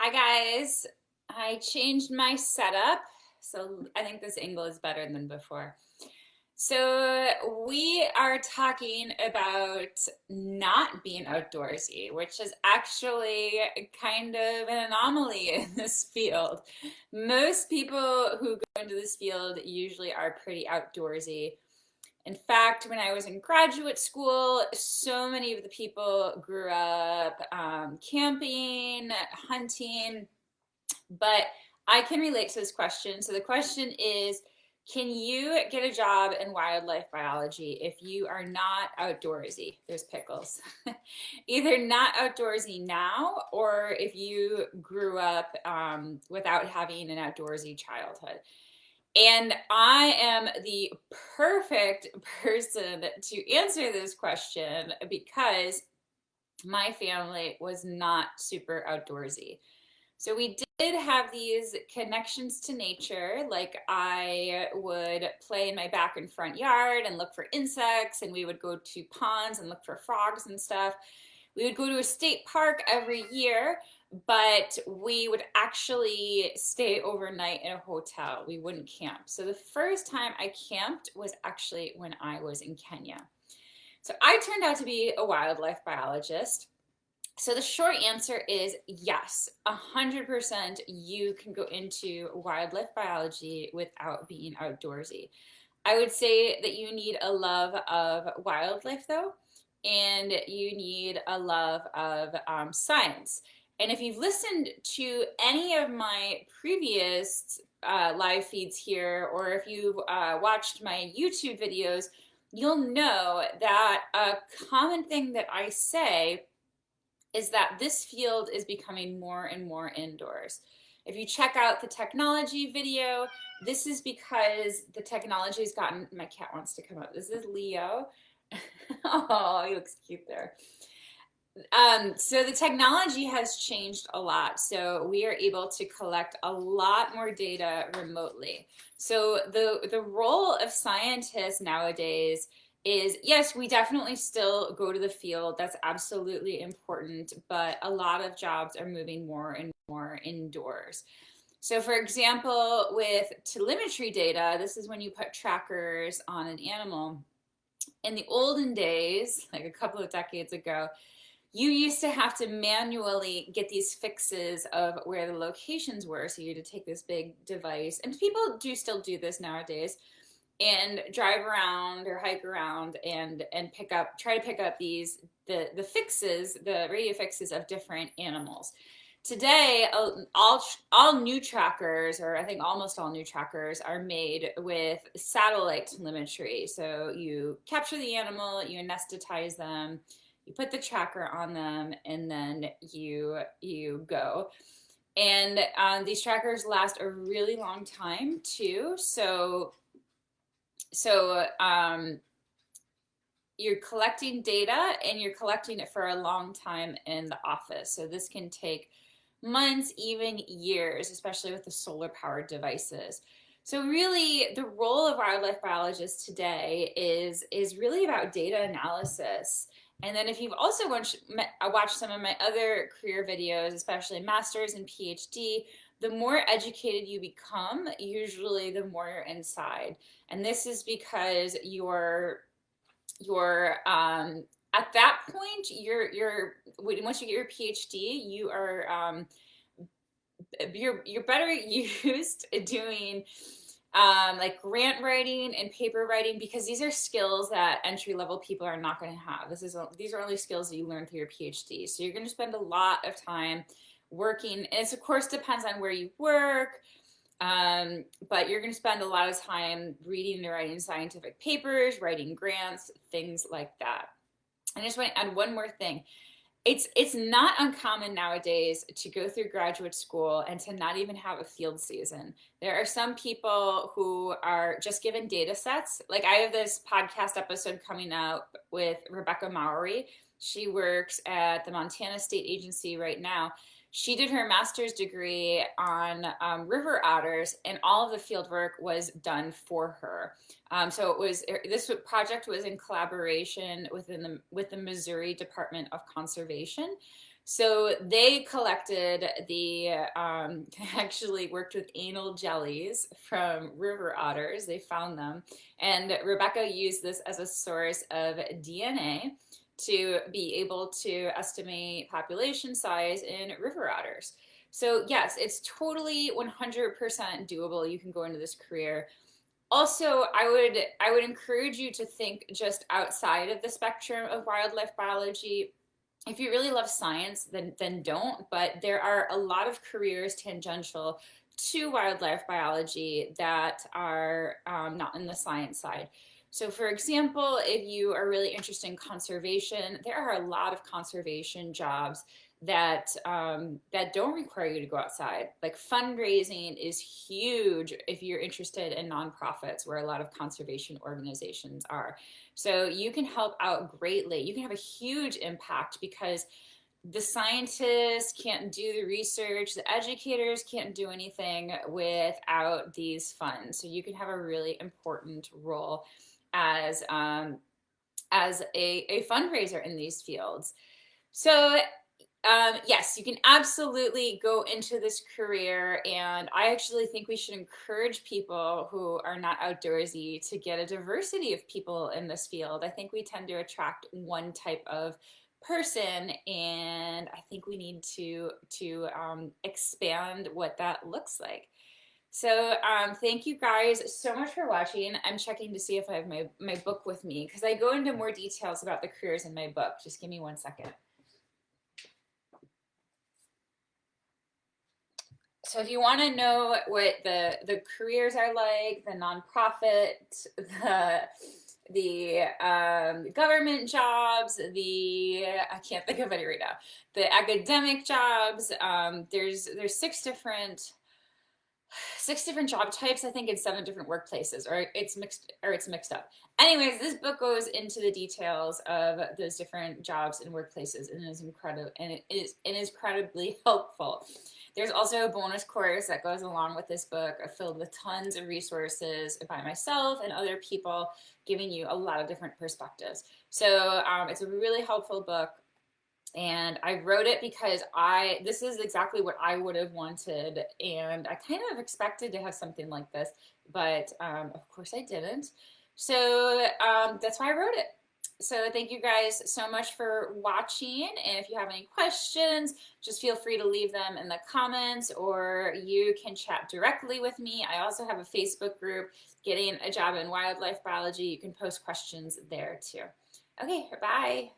Hi guys, I changed my setup, so I think this angle is better than before. So we are talking about not being outdoorsy, which is actually kind of an anomaly in this field. Most people who go into this field usually are pretty outdoorsy. In fact, when I was in graduate school, so many of the people grew up camping, hunting, but I can relate to this question. So the question is, can you get a job in wildlife biology if you are not outdoorsy? There's pickles. Either not outdoorsy now, or if you grew up without having an outdoorsy childhood. And I am the perfect person to answer this question because my family was not super outdoorsy. So we did have these connections to nature. Like I would play in my back and front yard and look for insects, and we would go to ponds and look for frogs and stuff. We would go to a state park every year, but we would actually stay overnight in a hotel. We wouldn't camp. So the first time I camped was actually when I was in Kenya. So I turned out to be a wildlife biologist. So the short answer is yes, 100% you can go into wildlife biology without being outdoorsy. I would say that you need a love of wildlife though, and you need a love of science. And if you've listened to any of my previous live feeds here, or if you've watched my YouTube videos, you'll know that a common thing that I say is that this field is becoming more and more indoors. If you check out the technology video, this is because the technology has gotten, my cat wants to come up. This is Leo. Oh, he looks cute there. So the technology has changed a lot. So we are able to collect a lot more data remotely. So the role of scientists nowadays is, yes, we definitely still go to the field. That's absolutely important, but a lot of jobs are moving more and more indoors. So for example, with telemetry data, this is when you put trackers on an animal. In the olden days, like a couple of decades ago, you used to have to manually get these fixes of where the locations were. So you had to take this big device, and people do still do this nowadays, and drive around or hike around and try to pick up the fixes, the radio fixes of different animals. Today, all new trackers, or I think almost all new trackers, are made with satellite telemetry. So you capture the animal, you anesthetize them, you put the tracker on them, and then you go. And these trackers last a really long time too. So you're collecting data, and you're collecting it for a long time in the office. So this can take months, even years, especially with the solar powered devices. So really the role of wildlife biologists today is really about data analysis. And then if you've also watched some of my other career videos, especially masters and PhD, the more educated you become, usually the more you're inside. And this is because you're at that point, once you get your PhD, you're better used at doing like grant writing and paper writing, because these are skills that entry-level people are not going to have. These are only skills that you learn through your PhD. So you're going to spend a lot of time working, and it of course depends on where you work, but you're going to spend a lot of time reading and writing scientific papers, writing grants, things like that. I just want to add one more thing. It's not uncommon nowadays to go through graduate school and to not even have a field season. There are some people who are just given data sets. Like I have this podcast episode coming out with Rebecca Mowry. She works at the Montana State Agency right now. She did her master's degree on river otters, and all of the field work was done for her. So this project was in collaboration with the Missouri Department of Conservation. So they collected actually worked with anal jellies from river otters. They found them. And Rebecca used this as a source of DNA to be able to estimate population size in river otters. So yes, it's totally 100% doable. You can go into this career. Also, I would encourage you to think just outside of the spectrum of wildlife biology. If you really love science, then don't. But there are a lot of careers tangential to wildlife biology that are not in the science side. So, for example, if you are really interested in conservation, there are a lot of conservation jobs that don't require you to go outside. Like fundraising is huge if you're interested in nonprofits, where a lot of conservation organizations are. So you can help out greatly. You can have a huge impact because the scientists can't do the research, the educators can't do anything without these funds. So you can have a really important role as a fundraiser in these fields. So yes, you can absolutely go into this career, and I actually think we should encourage people who are not outdoorsy to get a diversity of people in this field. I think we tend to attract one type of person, and I think we need to expand what that looks like. So thank you guys so much for watching. I'm checking to see if I have my book with me because I go into more details about the careers in my book. Just give me 1 second. So if you want to know what the careers are like, the nonprofit, the government jobs, I can't think of any right now, the academic jobs, there's six different job types, I think, in 7 different workplaces, or it's mixed up. Anyways, this book goes into the details of those different jobs and workplaces, and it is incredibly helpful. There's also a bonus course that goes along with this book, filled with tons of resources by myself and other people, giving you a lot of different perspectives. So it's a really helpful book. And I wrote it because this is exactly what I would have wanted. And I kind of expected to have something like this, but of course I didn't. So that's why I wrote it. So thank you guys so much for watching. And if you have any questions, just feel free to leave them in the comments, or you can chat directly with me. I also have a Facebook group, Getting a Job in Wildlife Biology. You can post questions there too. Okay, bye.